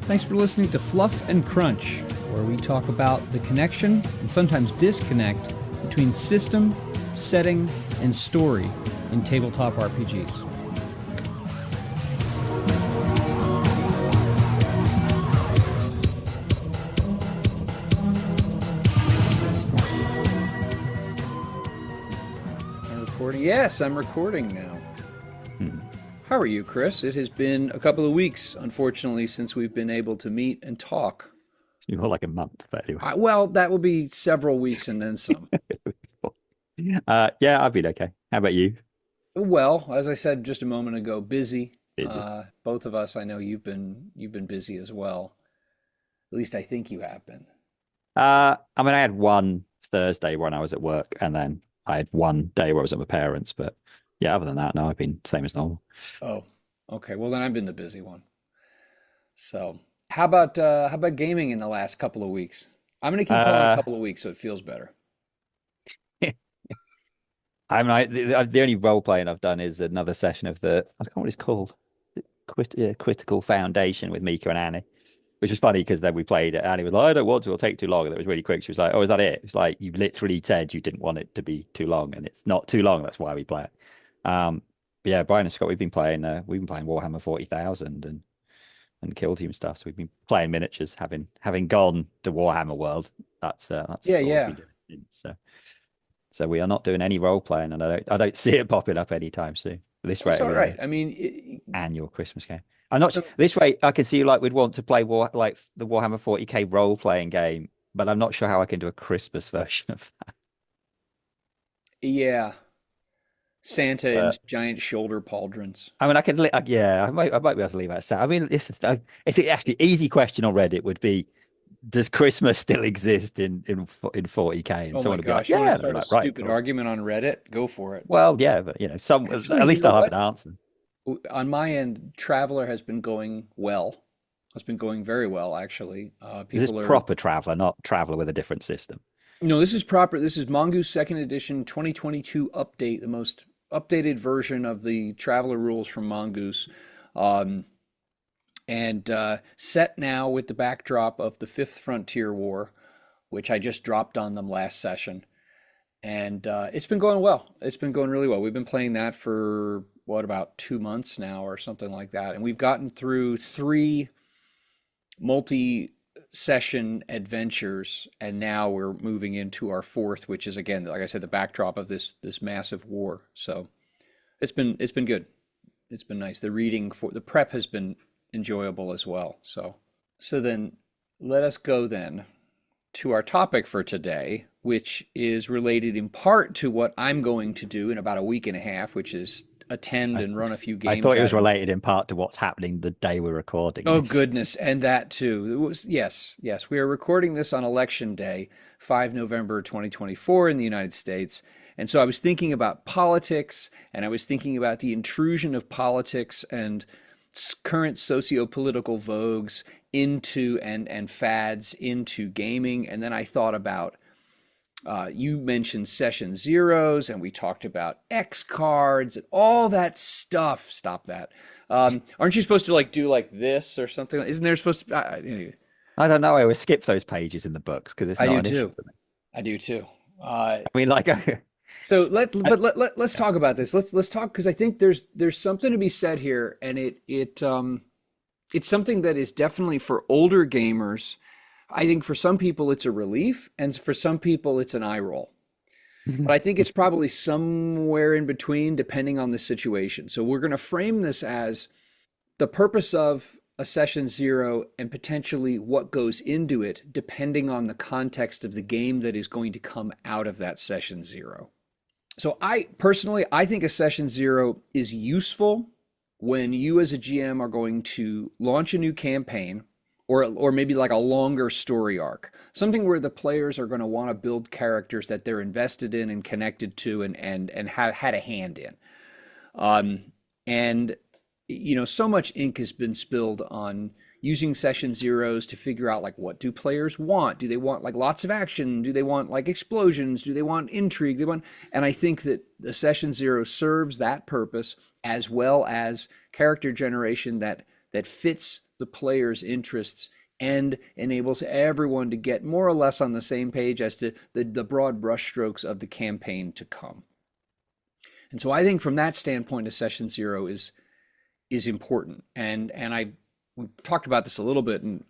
Thanks for listening to Fluff and Crunch, where we talk about the connection and sometimes disconnect between system, setting, and story in tabletop RPGs. I'm recording. Yes, I'm recording now. How are you, Chris? It has been a couple of weeks, unfortunately, since we've been able to meet and talk. It's been more like a month, but anyway. Well, that will be several weeks and then some. Yeah, I've been okay. How about you? Well, as I said just a moment ago, busy. Busy. Both of us, I know you've been busy as well. At least I think you have been. I mean, I had one Thursday when I was at work, and then I had one day where I was at my parents. But yeah, other than that, no, I've been same as normal. Oh, okay. Well, then I've been the busy one. So, how about gaming in the last couple of weeks? I'm gonna keep calling it a Uh, couple of weeks so it feels better. I mean, the only role playing I've done is another session of I can't what it's called, Critical Foundation with Mika and Annie, which was funny because then we played it. Annie was like, "I don't want to. It'll take too long." And it was really quick. She was like, "Oh, is that it?" It's like you literally said you didn't want it to be too long, and it's not too long. That's why we play it. But yeah, Brian and Scott, we've been playing Warhammer 40,000 and Kill Team stuff. So we've been playing miniatures, having gone to Warhammer World. Yeah, That's all we've yeah. been doing. So we are not doing any role playing, and I don't see it popping up anytime soon. This It's rate all of right. I mean, annual Christmas game. I'm not this way. I can see like we'd want to play like the Warhammer 40K role playing game, but I'm not sure how I can do a Christmas version of that. yeah. Santa and But giant shoulder pauldrons. I mean, yeah, I might be able to leave that. I mean, it's actually easy question on Reddit would be, does Christmas still exist in 40K? And Oh my someone would be like, gosh, you want yeah, to and I'd be start a like, right, stupid cool. argument on Reddit? Go for it. Well, yeah, but some Actually, at you least know I'll have what? an answer. On my end, Traveler has been going well. It's been going very well, actually. Is this People are, proper Traveler, not Traveler with a different system? no, this is proper. This is Mongoose Second Edition 2022 update, the most updated version of the Traveler rules from Mongoose. Um, and set now with the backdrop of the Fifth Frontier War, which I just dropped on them last session. And it's been going well. It's been going really well. We've been playing that for what, about 2 months now or something like that. And we've gotten through three multi-session adventures, and now we're moving into our fourth, which is again, like I said, the backdrop of this massive war. So it's been good. It's been nice. The reading for the prep has been enjoyable as well. So then let us go then to our topic for today, which is related in part to what I'm going to do in about a week and a half, which is attend I, and run a few I games thought it was at an. related in part to what's happening the day we're recording Oh this. goodness, and that too. It was, yes, yes. We are recording this on Election Day, 5 November 2024 in the United States. And so I was thinking about politics, and I was thinking about the intrusion of politics and current socio-political vogues into and fads into gaming. And then I thought about, you mentioned session zeros, and we talked about X cards and all that stuff. Stop that. Aren't you supposed to like do like this or something? Isn't there supposed to? Anyway, I don't know. I always skip those pages in the books because it's I not do an issue too. for me. I do too. I mean, like, So let's talk about this. Let's talk because I think there's something to be said here, and it's something that is definitely for older gamers. I think for some people it's a relief, and for some people it's an eye roll. But I think it's probably somewhere in between, depending on the situation. So we're going to frame this as the purpose of a session zero and potentially what goes into it, depending on the context of the game that is going to come out of that session zero. So I personally, I think a session zero is useful when you as a GM are going to launch a new campaign or maybe like a longer story arc, something where the players are going to want to build characters that they're invested in and connected to and have had a hand in. And so much ink has been spilled on using session zeros to figure out like what do players want? Do they want like lots of action? Do they want like explosions? Do they want intrigue? And I think that the session zero serves that purpose as well as character generation that fits the players' interests and enables everyone to get more or less on the same page as to the broad brushstrokes of the campaign to come. And so I think from that standpoint, a session zero is important. And we talked about this a little bit, and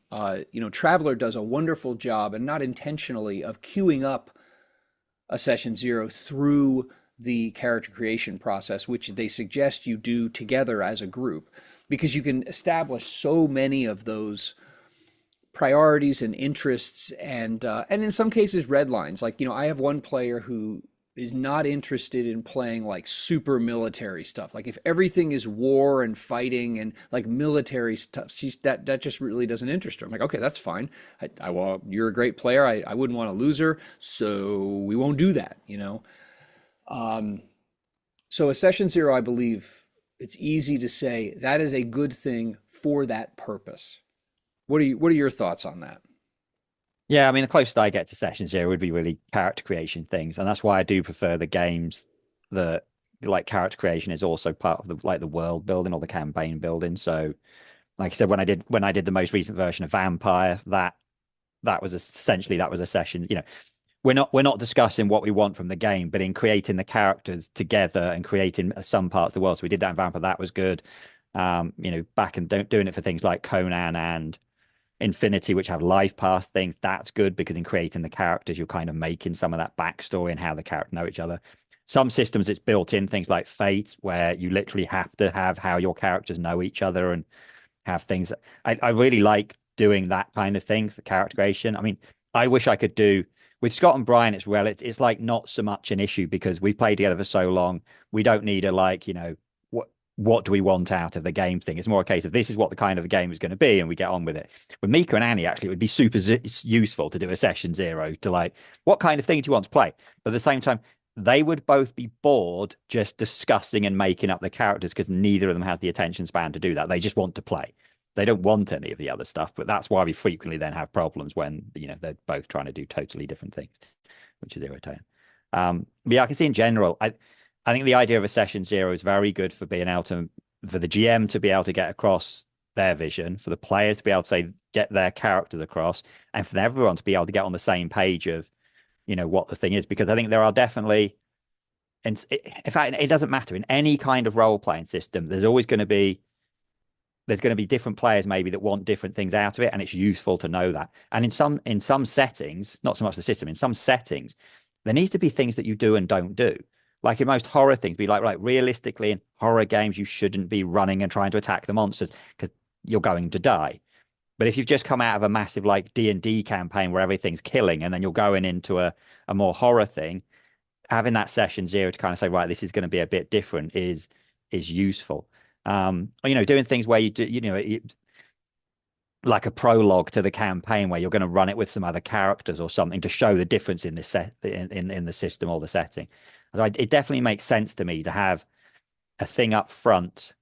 Traveler does a wonderful job, and not intentionally, of queuing up a session zero through the character creation process, which they suggest you do together as a group, because you can establish so many of those priorities and interests, and in some cases red lines. Like, I have one player who is not interested in playing like super military stuff. Like if everything is war and fighting and like military stuff, that just really doesn't interest her. I'm like, okay, that's fine. You're a great player. I wouldn't want to lose her, so we won't do that. So a session zero, I believe it's easy to say that is a good thing for that purpose. What are your thoughts on that? Yeah, I mean, the closest I get to session zero would be really character creation things, and that's why I do prefer the games that like character creation is also part of the world building or the campaign building. So, like I said, when I did the most recent version of Vampire, that was essentially that was a session. We're not discussing what we want from the game, but in creating the characters together and creating some parts of the world. So we did that in Vampire, that was good. Back and doing it for things like Conan and Infinity, which have life path things, that's good because in creating the characters, you're kind of making some of that backstory and how the characters know each other. Some systems it's built in, things like Fate, where you literally have to have how your characters know each other and have things. I really like doing that kind of thing for character creation. I mean, I wish I could do with Scott and Brian, it's like not so much an issue because we've played together for so long. We don't need a what do we want out of the game thing. It's more a case of this is what the kind of the game is going to be, and we get on with it. With Mika and Annie, actually, it would be super useful to do a session zero to like, what kind of thing do you want to play? But at the same time, they would both be bored just discussing and making up the characters because neither of them have the attention span to do that. They just want to play. They don't want any of the other stuff, but that's why we frequently then have problems when they're both trying to do totally different things, which is irritating. But yeah, I can see in general, I think the idea of a session zero is very good for being able to, for the GM to be able to get across their vision, for the players to be able to get their characters across, and for everyone to be able to get on the same page of, what the thing is. Because I think there are definitely, in fact, it doesn't matter in any kind of role playing system. There's going to be different players maybe that want different things out of it, and it's useful to know that. And in some settings, not so much the system, in some settings, there needs to be things that you do and don't do. Like in most horror things, be like, right, realistically in horror games, you shouldn't be running and trying to attack the monsters because you're going to die. But if you've just come out of a massive like D&D campaign where everything's killing and then you're going into a more horror thing, having that session zero to kind of say, right, this is going to be a bit different is useful. Doing things where you do, like a prologue to the campaign where you're going to run it with some other characters or something to show the difference in the in the system or the setting. So it definitely makes sense to me to have a thing up front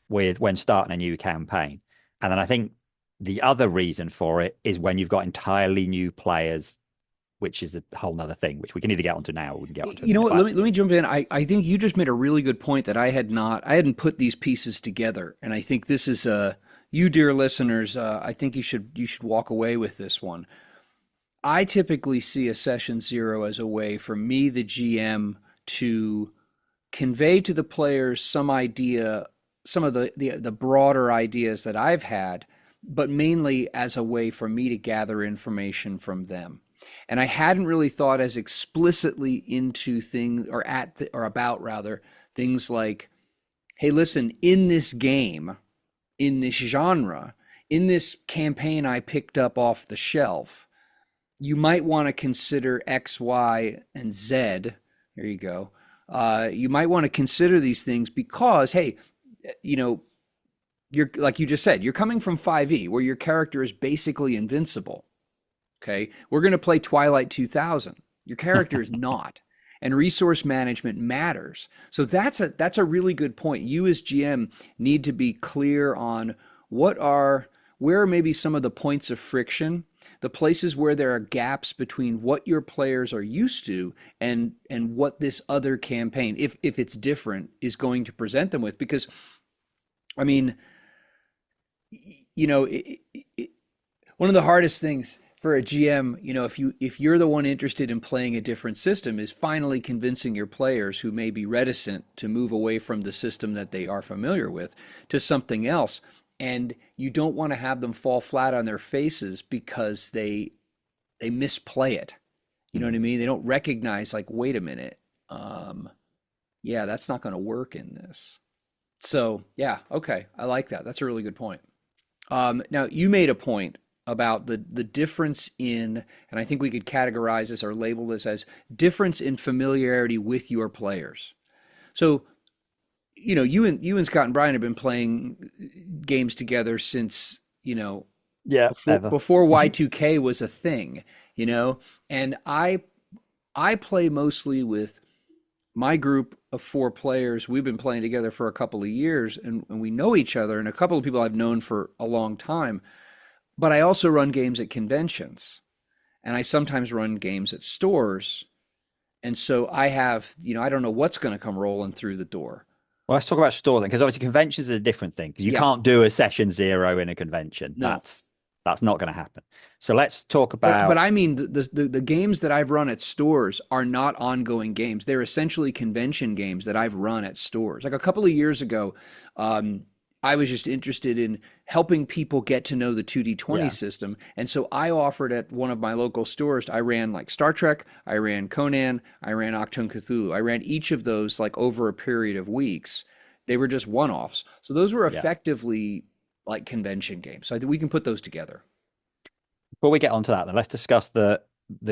with when starting a new campaign. And then I think the other reason for it is when you've got entirely new players, which is a whole nother thing, which we can either get onto now or we can get onto. You know what? Let me jump in. I think you just made a really good point that I hadn't put these pieces together, and I think this is you dear listeners. I think you should walk away with this one. I typically see a session zero as a way for me, the GM, to convey to the players some idea, some of the broader ideas that I've had, but mainly as a way for me to gather information from them. And I hadn't really thought as explicitly into things or about rather things like, hey, listen, in this game, in this genre, in this campaign I picked up off the shelf, you might want to consider X, Y, and Z. There you go. You might want to consider these things because, hey, you're like you just said, you're coming from 5e where your character is basically invincible. Okay, we're going to play Twilight 2000. Your character is not, and resource management matters. So that's a really good point. You as GM need to be clear on where are maybe some of the points of friction, the places where there are gaps between what your players are used to and what this other campaign, if it's different, is going to present them with. Because, I mean, you know, one of the hardest things for a GM, if you're the one interested in playing a different system, is finally convincing your players who may be reticent to move away from the system that they are familiar with to something else. And you don't want to have them fall flat on their faces because they misplay it. You know what I Mm. mean? They don't recognize, like, wait a minute, yeah, that's not going to work in this. So yeah, okay, I like that. That's a really good point. Now, you made a point about the difference in, and I think we could categorize this or label this as difference in familiarity with your players. So, you and Scott and Brian have been playing games together since, Yeah, ever. before Y2K was a thing, you know, and I play mostly with my group of four players. We've been playing together for a couple of years, and we know each other, and a couple of people I've known for a long time. But I also run games at conventions, and I sometimes run games at stores. And so I have, I don't know what's going to come rolling through the door. Well, let's talk about store then, because obviously conventions is a different thing because you Yeah, can't do a session zero in a convention. no. That's not going to happen. So let's talk But about. I mean the games that I've run at stores are not ongoing games. They're essentially convention games that I've run at stores. Like a couple of years ago, I was just interested in helping people get to know the 2D20 Yeah, system. And so I offered at one of my local stores, I ran like Star Trek, I ran Conan, I ran Octoon Cthulhu. I ran each of those like over a period of weeks. They were just one-offs. So those were yeah. effectively like convention games. So I think we can put those together. Before we get onto that, then let's discuss the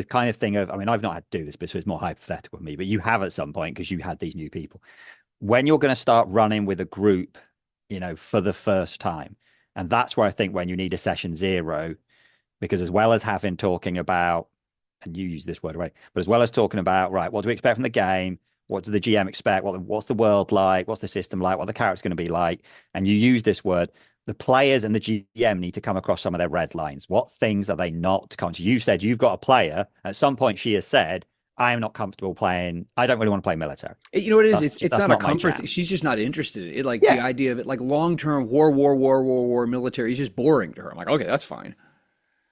kind of thing of. I mean, I've not had to do this, but so it's more hypothetical with me. But you have at some point because you had these new people. When you're going to start running with a group, for the first time, and that's where I think when you need a session zero, because as well as having talking about, and you use this word right, but as well as talking about, right, what do we expect from the game? What does the GM expect? What's the world like? What's the system like? What the character's going to be like? And you use this word. The players and the GM need to come across some of their red lines. What things are they not comfortable? You said you've got a player. At some point, she has said, "I am not comfortable playing. I don't really want to play military. You know what it is? It's That's not a not my comfort. jam." She's just not interested. It like the Yeah. idea of it, like long term war military is just boring to her. I'm like, okay, that's fine.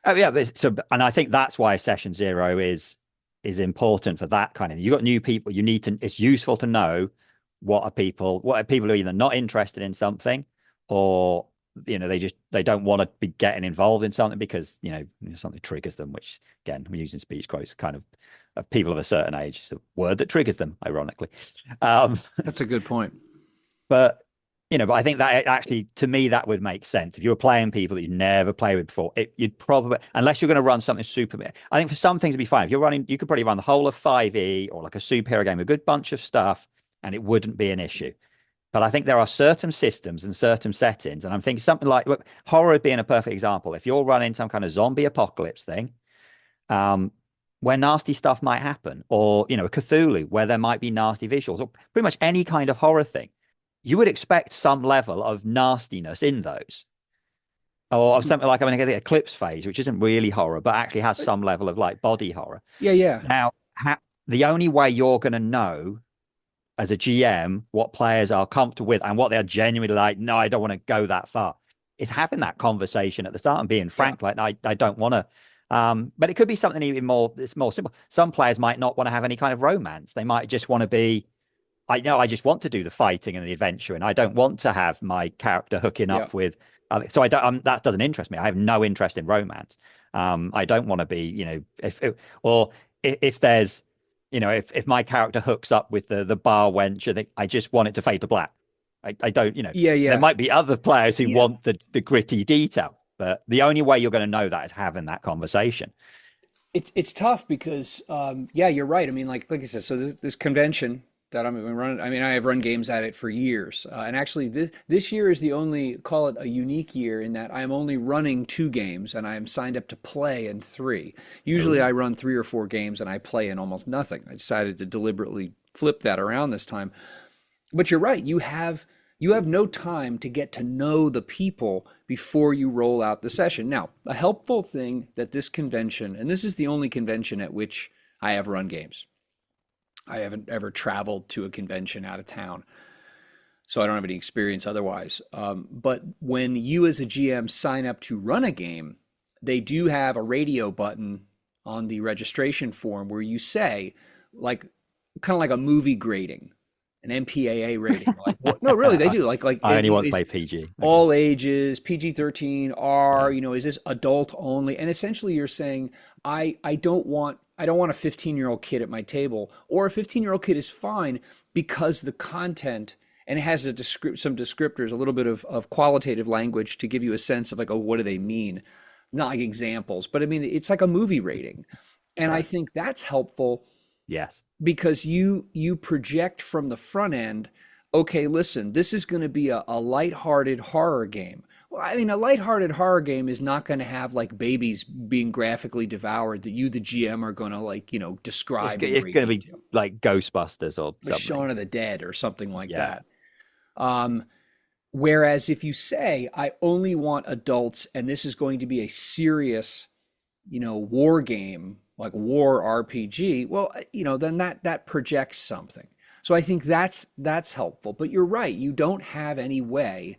Oh yeah, so and I think that's why session zero is important for that kind of. You got new people. You need to. It's useful to know what are people who are either not interested in something, or they don't want to be getting involved in something because something triggers them. Which again, we're using speech quotes, kind of people of a certain age. It's a word that triggers them, ironically. Um, That's a good point. but but I think that actually, to me, that would make sense. If you were playing people that you'd never played with before, you'd probably, unless you're going to run something super. I think for some things it'd be fine. If you're running, you could probably run the whole of 5e or like a superhero game, a good bunch of stuff, and it wouldn't be an issue. But I think there are certain systems and certain settings, and I'm thinking something like horror being a perfect example. If you're running some kind of zombie apocalypse thing, where nasty stuff might happen, or a Cthulhu where there might be nasty visuals, or pretty much any kind of horror thing, you would expect some level of nastiness in those. Or of something like, I mean, the Eclipse phase, which isn't really horror, but actually has some level of like body horror. Yeah, yeah, Now, the only way you're going to know as a GM what players are comfortable with and what they're genuinely like, no, I don't want to go that far, is having that conversation at the start and being yeah, frank, like, I don't want to. But it could be something even more, it's more simple. Some players might not want to have any kind of romance. They might just want to be, I know I just want to do the fighting and the adventure, and I don't want to have my character hooking yeah. up with. So I don't. That doesn't interest me. I have no interest in romance. I don't want to be, if there's, if my character hooks up with the bar wench, I just want it to fade to black. I don't, Yeah, there yeah. might be other players who Yeah. want the gritty detail, but the only way you're going to know that is having that conversation. It's tough because yeah, you're right. I mean, like I said, so this convention that I'm running, I mean, I have run games at it for years, and actually this year is the only, call it a unique year in that I'm only running two games and I am signed up to play in three. Usually Ooh. I run three or four games and I play in almost nothing. I decided to deliberately flip that around this time. But you're right. You have no time to get to know the people before you roll out the session. Now, a helpful thing that this convention, and this is the only convention at which I have run games. I haven't ever traveled to a convention out of town. so I don't have any experience otherwise. But when you as a GM sign up to run a game, they do have a radio button on the registration form where you say, like, kind of like a movie grading, an MPAA rating. Like, what? No, really, they do. Like, I only want to is play PG. Okay. all ages, PG-13, R, Yeah. is this adult only? And essentially you're saying, I don't want a 15-year-old kid at my table, or a 15-year-old kid is fine because the content and it has some descriptors, a little bit of qualitative language to give you a sense of like, oh, what do they mean? Not like examples, but I mean, it's like a movie rating. And I Right. think that's helpful Yes. because you project from the front end, okay, listen, this is going to be a lighthearted horror game. Well, I mean, a lighthearted horror game is not going to have like babies being graphically devoured that you, the GM, are going to like, describe in It's great going to be detail. like Ghostbusters or Like something. Shaun of the Dead or something like Yeah. that. Um, Whereas if you say, I only want adults and this is going to be a serious, war game, like war RPG, well, then that projects something. So I think that's helpful. But you're right, you don't have any way.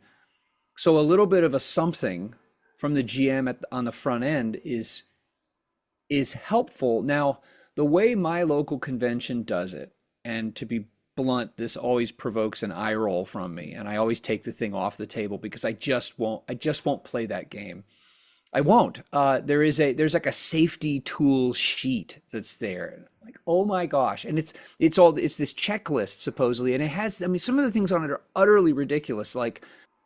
So a little bit of a something from the GM on the front end is helpful. Now, the way my local convention does it, and to be blunt, this always provokes an eye roll from me, and I always take the thing off the table because I just won't play that game. I won't. There's like a safety tools sheet that's there. Like, oh my gosh. And it's this checklist supposedly, and it has, I mean, some of the things on it are utterly ridiculous. Like,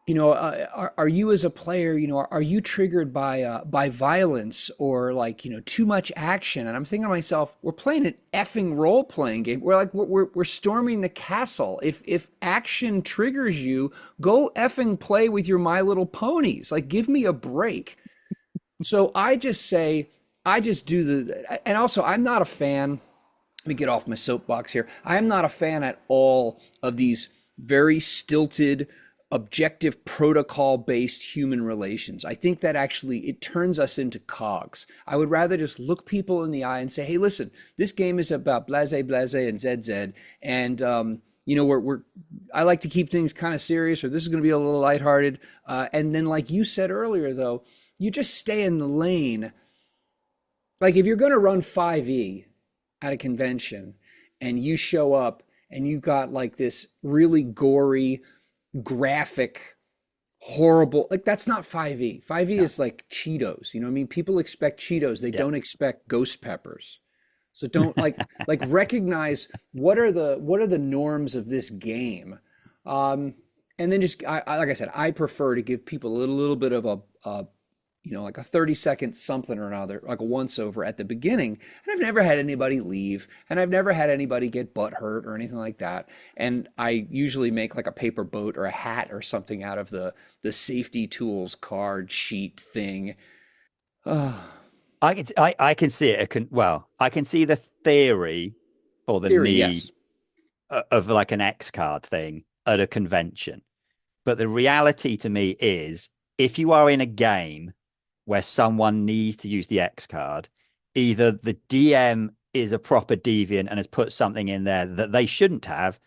are you as a player, are you triggered by violence or like, too much action? And I'm thinking to myself, we're playing an effing role playing game. We're storming the castle. If action triggers you, go effing play with your My Little Ponies. Like, give me a break. So I just do and also I'm not a fan. Let me get off my soapbox here. I am not a fan at all of these very stilted, objective protocol based human relations. I think that actually it turns us into cogs. I would rather just look people in the eye and say, hey, listen, this game is about blase blase and zz, and we're I like to keep things kind of serious, or this is going to be a little lighthearted. And then, like you said earlier, though, you just stay in the lane. Like if you're going to run 5e at a convention and you show up and you got like this really gory, graphic, horrible, like that's not 5e. 5e No. is like Cheetos. You know what I mean? People expect Cheetos. They Yeah. don't expect ghost peppers. So don't like recognize what are the norms of this game. Um, and then just like I said, I prefer to give people a little bit of a like a 30-second something or another, like a once over at the beginning. And I've never had anybody leave, and I've never had anybody get butt hurt or anything like that. And I usually make like a paper boat or a hat or something out of the safety tools card sheet thing. Oh, I can see it. I can see the theory or the theory, need yes. of like an X card thing at a convention. But the reality to me is if you are in a game where someone needs to use the X card, either the DM is a proper deviant and has put something in there that they shouldn't have,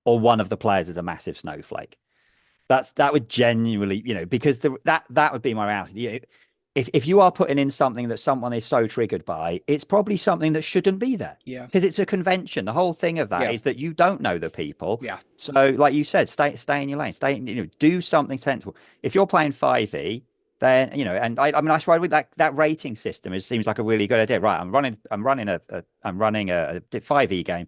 or one of the players is a massive snowflake. That would genuinely, because that would be my reality. If you are putting in something that someone is so triggered by, it's probably something that shouldn't be there Yeah. because it's a convention. The whole thing of that Yeah. is that you don't know the people. Yeah. So, like you said, stay in your lane. Do something sensible. If you're playing 5e, then and I mean, I swear with that rating system, it seems like a really good idea. Right, I'm running a 5e game.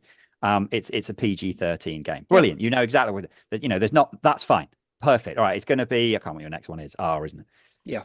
It's a PG-13 game. Yeah. Brilliant. You know exactly what there's not. That's fine. Perfect. All right. It's going to be, I can't remember what your next one is. R, isn't it? Yeah.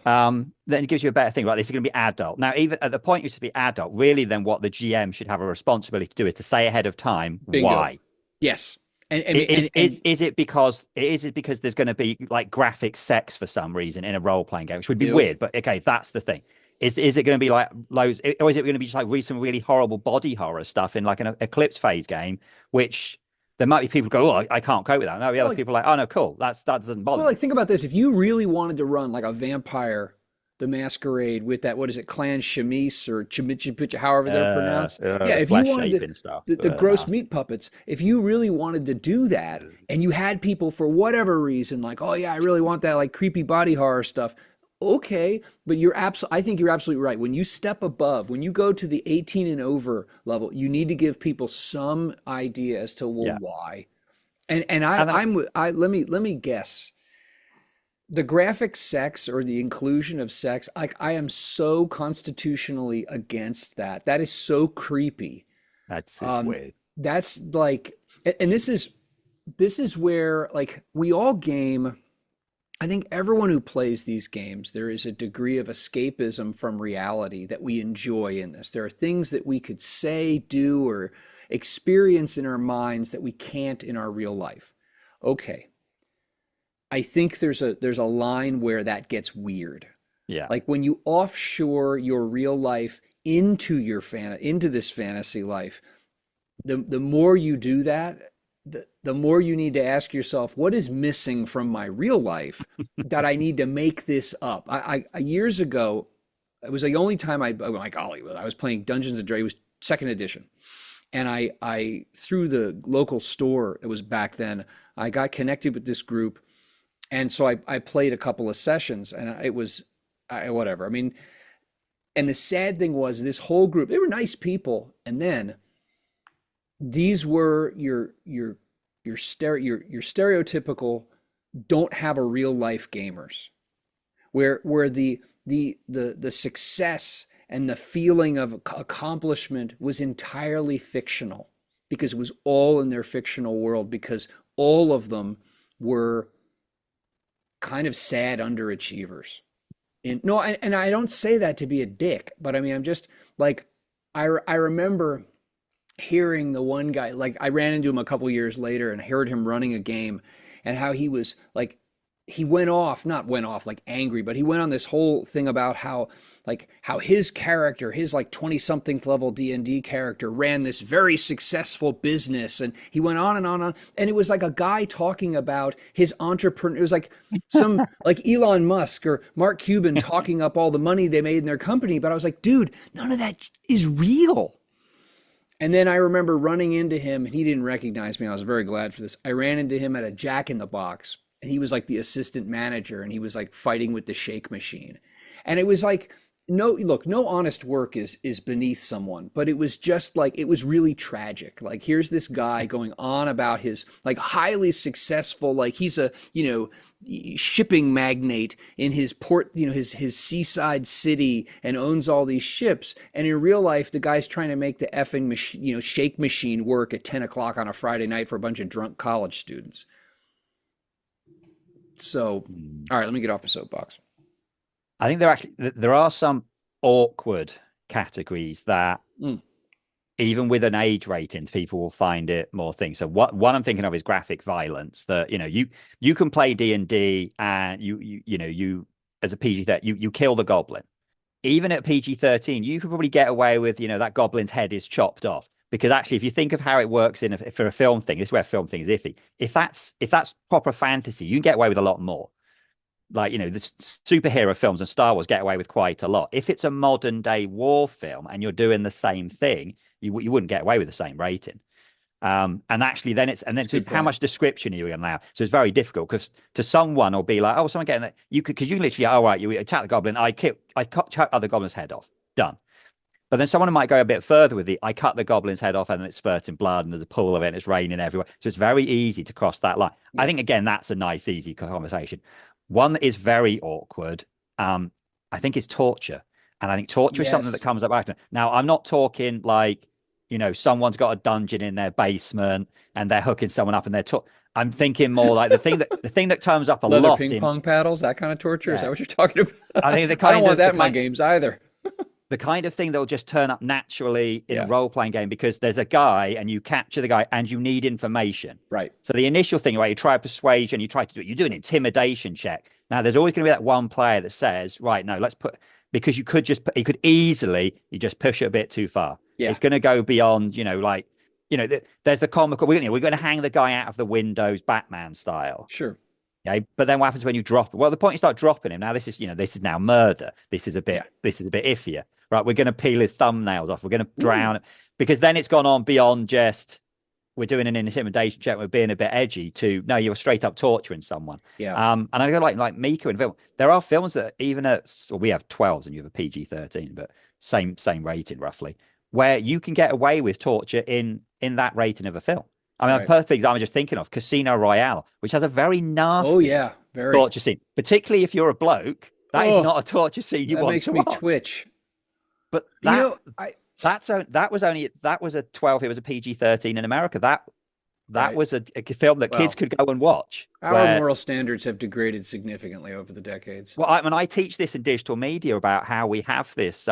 Then it gives you a better thing, right? This is going to be adult. Now, even at the point you should be adult, really, then what the GM should have a responsibility to do is to say ahead of time Bingo. why. Yes. Is it because there's going to be like graphic sex for some reason in a role playing game, which would be Nope. weird, but okay, that's the thing. Is it going to be like loads, or is it going to be just like some really horrible body horror stuff in like an Eclipse phase game, which there might be people who go, oh, I can't cope with that. And there'll be Well, other like, people like, oh no, cool, that doesn't bother well, me. like think about this. If you really wanted to run like a vampire the masquerade with that, what is it, clan chemise or chimichurri, however they're pronounced. Yeah, The if you flesh wanted shaping stuff. the gross Nasty. meat puppets, if you really wanted to do that and you had people for whatever reason, like, oh yeah, I really want that like creepy body horror stuff. Okay, but I think you're absolutely right. When you step above, when you go to the 18 and over level, you need to give people some idea as to, well, Yeah. why. And I And then I'm I let me guess. The graphic sex or the inclusion of sex, like I am so constitutionally against that. That is so creepy. that's it's Um, weird. that's like, and this is where like we all game. I think everyone who plays these games, there is a degree of escapism from reality that we enjoy in this. There are things that we could say, do, or experience in our minds that we can't in our real life. Okay, I think there's a line where that gets weird. Yeah. Like when you offshore your real life into into this fantasy life, the more you do that, the more you need to ask yourself, what is missing from my real life that I need to make this up? Years ago, it was the only time oh my golly, I was playing Dungeons and Dragons, it was second edition. And I through the local store, it was back then, I got connected with this group. And so I played a couple of sessions and it was whatever. I mean, and the sad thing was this whole group, they were nice people. And then these were your stereotypical don't have a real life gamers where the success and the feeling of accomplishment was entirely fictional because it was all in their fictional world because all of them were kind of sad underachievers. No, and I don't say that to be a dick, but I mean, I'm just like, I remember hearing the one guy, like I ran into him a couple years later and heard him running a game and how he was like, he went off, not went off like angry, but he went on this whole thing about how like how his character, his like 20 something level D&D character ran this very successful business and he went on and on and on and it was like a guy talking about his entrepreneur. It was like some like Elon Musk or Mark Cuban talking up all the money they made in their company, but I was like, dude, none of that is real. And then I remember running into him and he didn't recognize me. I was very glad for this. I ran into him at a Jack in the Box and he was like the assistant manager and he was like fighting with the shake machine. And it was like, no, look, no honest work is beneath someone, but it was just like, it was really tragic. Like, here's this guy going on about his like highly successful, like he's a, shipping magnate in his port, his seaside city and owns all these ships. And in real life, the guy's trying to make the effing machine, shake machine work at 10 o'clock on a Friday night for a bunch of drunk college students. So, all right, let me get off my soapbox. I think there are some awkward categories that even with an age rating, people will find it more things. So one I'm thinking of is graphic violence. That you can play D&D and you as a PG that you kill the goblin. Even at PG-13, you could probably get away with that goblin's head is chopped off. Because actually, if you think of how it works for a film thing, this is where film thing is iffy. If that's proper fantasy, you can get away with a lot more. Like, the superhero films and Star Wars get away with quite a lot. If it's a modern day war film and you're doing the same thing, you wouldn't get away with the same rating. And actually, then so how much description are you going to allow? So it's very difficult because to someone will be like, oh, someone getting that because you can literally, all right, you attack the goblin, I cut the goblin's head off, done. But then someone might go a bit further with I cut the goblin's head off and then it's spurting blood and there's a pool of it and it's raining everywhere. So it's very easy to cross that line. Yeah. I think, again, that's a nice, easy conversation. One that is very awkward, I think, is torture. And I think torture is something that comes up often. Now, I'm not talking like, someone's got a dungeon in their basement and they're hooking someone up and I'm thinking more like the thing that comes up a Leather lot. Ping pong paddles, that kind of torture. Yeah. Is that what you're talking about? I think I don't want that in my games either. The kind of thing that will just turn up naturally in a role-playing game because there's a guy and you capture the guy and you need information. Right. So the initial thing where you try persuasion, you try to do it, you do an intimidation check. Now there's always going to be that one player that says, right, no, because you could easily just push it a bit too far. Yeah. It's going to go beyond, there's the comical, we're going to hang the guy out of the windows Batman style. Sure. Okay, but then what happens when you drop? Well, the point you start dropping him now. This is, this is now murder. This is a Yeah. bit, iffier, right? We're going to peel his thumbnails off. We're going to Ooh. drown it because then it's gone on beyond just we're doing an intimidation check. We're being a bit edgy to no, you're straight up torturing someone. Yeah. And I go like Mika and film. There are films that even at well, we have 12s and you have a PG-13, but same rating roughly, where you can get away with torture in that rating of a film. I mean, a Right. perfect example I'm just thinking of Casino Royale, which has a very Oh nasty yeah. Very. torture scene, particularly if you're a bloke. That is Oh, not a torture scene you that want makes to me watch. twitch. But You that know, I that was a 12. It was a PG-13 in America. That right. was a film that kids Well, could go and watch. our Where moral standards have degraded significantly over the decades. well, when I teach this in digital media about how we have this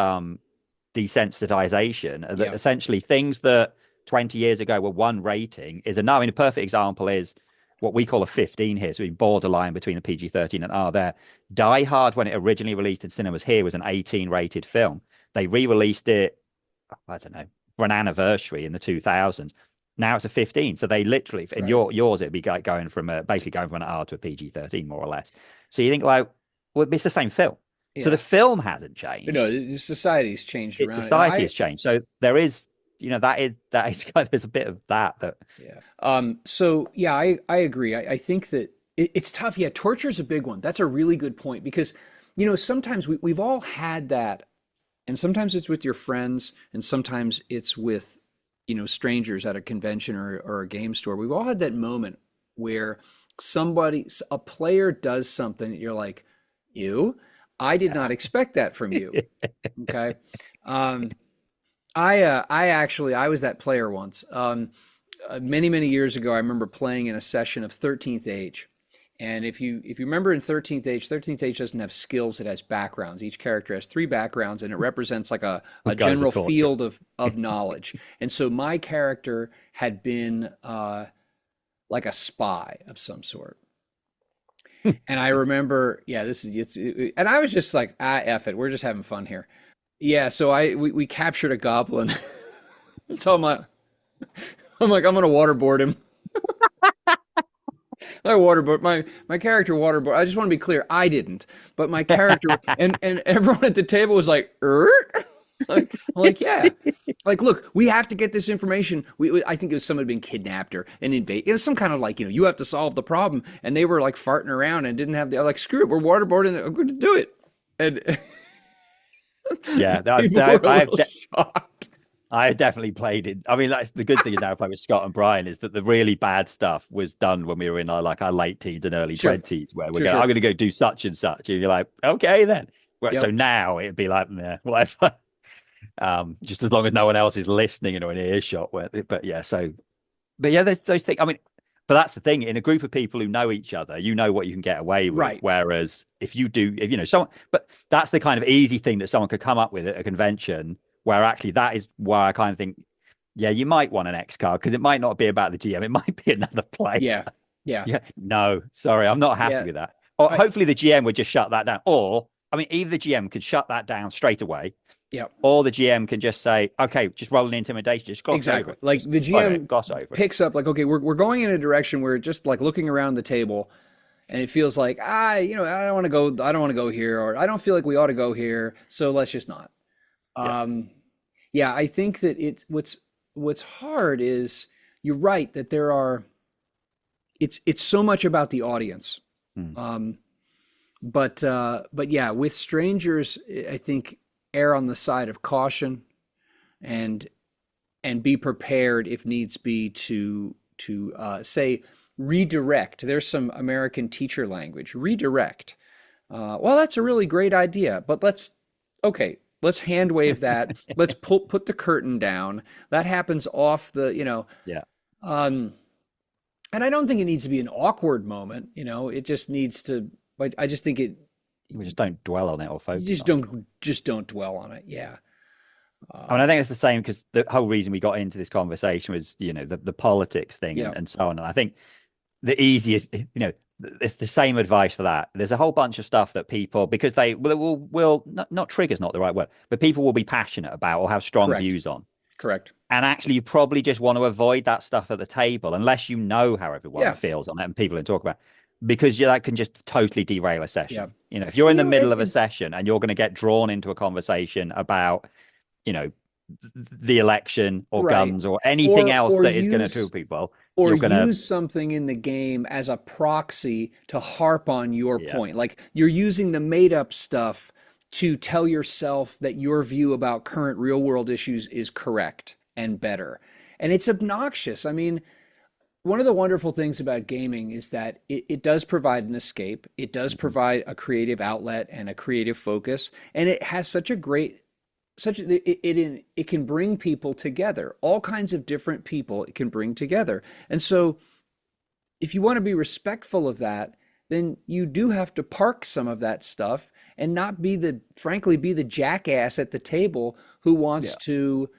desensitization, that Yeah. essentially things that 20 years ago were one rating is a now. I mean, a perfect example is what we call a 15 here, so borderline between a PG-13 and R there. Die Hard, when it originally released in cinemas here, was an 18 rated film. They re-released it, I don't know, for an anniversary in the 2000s. Now it's a 15. So they literally, in Right. yours, it'd be going from basically going from an R to a PG-13, more or less. So you think like, well, it's the same film. So the Yeah. film hasn't But no, changed. society's changed It's around it. Now, society has changed. So there is, that is kind of, there's a bit of that. yeah. So yeah, I agree. I think that it's tough. Yeah, torture is a big one. That's a really good point because, sometimes we've all had that, and sometimes it's with your friends, and sometimes it's with, strangers at a convention or a game store. We've all had that moment where a player does something that you're like, you, I did not expect that from you. Okay. Um, I was that player once. Many many years ago, I remember playing in a session of 13th Age, and if you remember in 13th Age doesn't have skills; it has backgrounds. Each character has three backgrounds, and it represents like a Good guys are general torture. field of knowledge. And so my character had been like a spy of some sort. And I remember, yeah, and I was just like, F it, we're just having fun here. Yeah, so we captured a goblin. So I'm like, I'm gonna waterboard him. I waterboard my character waterboard. I just want to be clear, I didn't, but my character and everyone at the table was like, like, I'm like, yeah, like, look, we have to get this information. I think it was someone being kidnapped or an invade. It was some kind of like, you have to solve the problem, and they were like farting around and didn't have like, screw it, we're waterboarding. I'm going to do it, and Yeah, people were a little shocked. I definitely played it. I mean, that's the good thing is now playing with Scott and Brian is that the really bad stuff was done when we were in our late teens and early Sure, 20s, where sure, I'm sure. going to go do such and such. And you're like, okay, then. So Yep. now it'd be like, yeah, whatever. Just as long as no one else is listening or in earshot. But yeah, but yeah, there's those things. I mean, but that's the thing. In a group of people who know each other, you know what you can get away with. Right. Whereas if someone, but that's the kind of easy thing that someone could come up with at a convention where actually that is where I kind of think, yeah, you might want an X card because it might not be about the GM. It might be another player. Yeah. Yeah. Yeah. No, sorry, I'm not happy Yeah. with that. Or I, hopefully the GM would just shut that down. Or, I mean, either the GM could shut that down straight away, yep. or the GM can just say, okay, just roll an intimidation, just gloss over Exactly. it. Like the GM Gloss over it. picks up like, okay, we're going in a direction where just like looking around the table and it feels like, I don't want to go here, or I don't feel like we ought to go here. So let's just not. Yeah. Yeah, I think that what's hard is you're right that it's so much about the audience. Hmm. But yeah, with strangers, I think err on the side of caution and be prepared if needs be to say redirect. There's some American teacher language. Redirect. Well, that's a really great idea, but let's hand wave that. Let's put the curtain down. That happens off the, Yeah. and I don't think it needs to be an awkward moment. It just needs to. I just think We just don't dwell on it or you focus just on it. don't dwell on it. Yeah. I mean, I think it's the same because the whole reason we got into this conversation was, the politics thing Yeah. and so on. And I think the easiest, it's the same advice for that. There's a whole bunch of stuff that people, because they will not trigger's not the right word, but people will be passionate about or have strong Correct. views on. Correct. And actually, you probably just want to avoid that stuff at the table unless you know how everyone Yeah. feels on it and people can talk about. because that can just totally derail a session. Yeah. You know, if you're in the middle of a and session and you're going to get drawn into a conversation about, you know, the election or right. guns or anything else Or that is going to use kill people, or you're going to, use something in the game as a proxy to harp on your yeah, point. Like you're using the made up stuff to tell yourself that your view about current real world issues is correct and better. And it's obnoxious. I mean, one of the wonderful things about gaming is that it does provide an escape. It does mhm, provide a creative outlet and a creative focus. And it has such a great it can bring people together, all kinds of different people it can bring together. And so if you want to be respectful of that, then you do have to park some of that stuff and not be frankly, be the jackass at the table who wants yeah. to,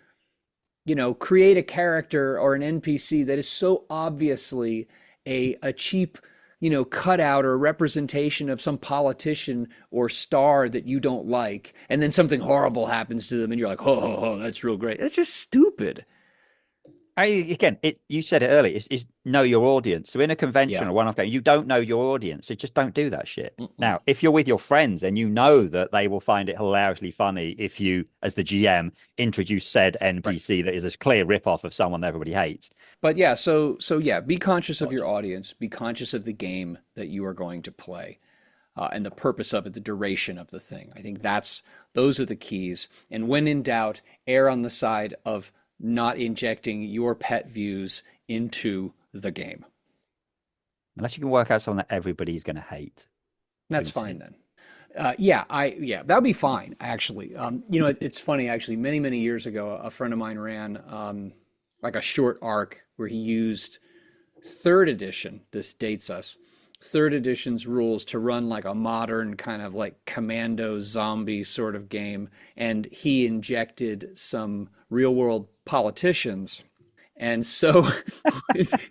create a character or an NPC that is so obviously a cheap, cutout or representation of some politician or star that you don't like, and then something horrible happens to them, and you're like, oh, that's real great. That's just stupid. Again, you said it earlier. It's know your audience. So in a convention Yeah. or one-off game, you don't know your audience. So just don't do that shit. Mm-mm. Now, if you're with your friends and you know that they will find it hilariously funny if you, as the GM, introduce said Right. NPC that is a clear rip-off of someone everybody hates. But yeah, so yeah, be conscious of your Gotcha. audience. Be conscious of the game that you are going to play, and the purpose of it, the duration of the thing. I think those are the keys. And when in doubt, err on the side of not injecting your pet views into the game. Unless you can work out something that everybody's going to hate. That's Putin. fine then. That'll be fine actually. It's funny actually. Many years ago, a friend of mine ran like a short arc where he used third edition. This dates us. Third edition's rules to run like a modern kind of like commando zombie sort of game, and he injected some real world politicians. And so,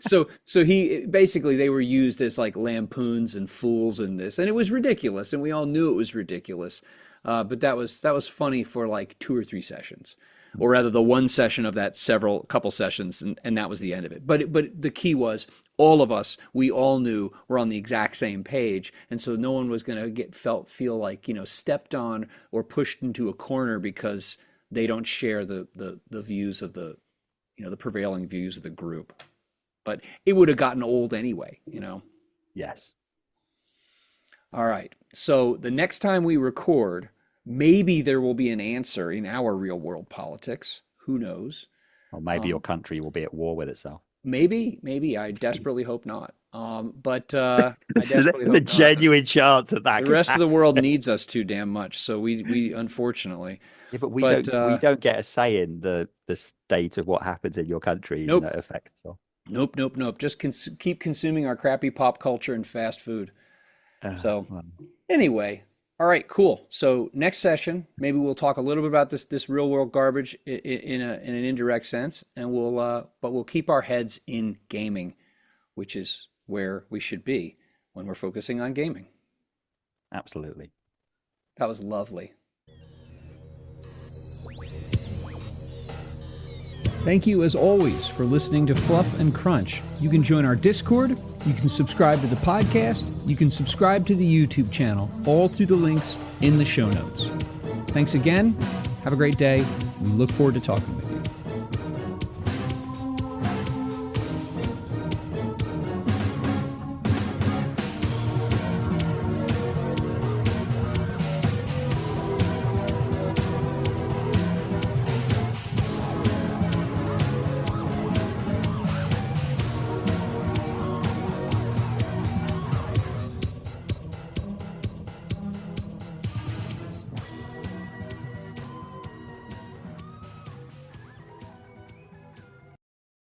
so he basically they were used as like lampoons and fools in this, and it was ridiculous, and we all knew it was ridiculous. But that was funny for like 2 or 3 sessions, or rather the one session of that couple sessions, and that was the end of it. But the key was all of us, we all knew we're on the exact same page, and so no one was going to feel like stepped on or pushed into a corner because they don't share the views of the the prevailing views of the group. But it would have gotten old anyway. Yes. All right. So the next time we record, maybe there will be an answer in our real world politics. Who knows? Or maybe your Um, country will be at war with itself. maybe. I desperately hope not. But I the, desperately the hope not. genuine chance that The could rest of happen. the world needs us too damn much. So we unfortunately. Yeah, but But we don't get a say in the state of what happens in your country and nope, that affects us. nope. Just keep consuming our crappy pop culture and fast food. So Well, anyway, all right, cool. So next session, maybe we'll talk a little bit about this real world garbage in an indirect sense, and we'll keep our heads in gaming, which is where we should be when we're focusing on gaming. absolutely. That was lovely. Thank you, as always, for listening to Fluff and Crunch. You can join our Discord, you can subscribe to the podcast, you can subscribe to the YouTube channel, all through the links in the show notes. Thanks again. Have a great day. We look forward to talking with you.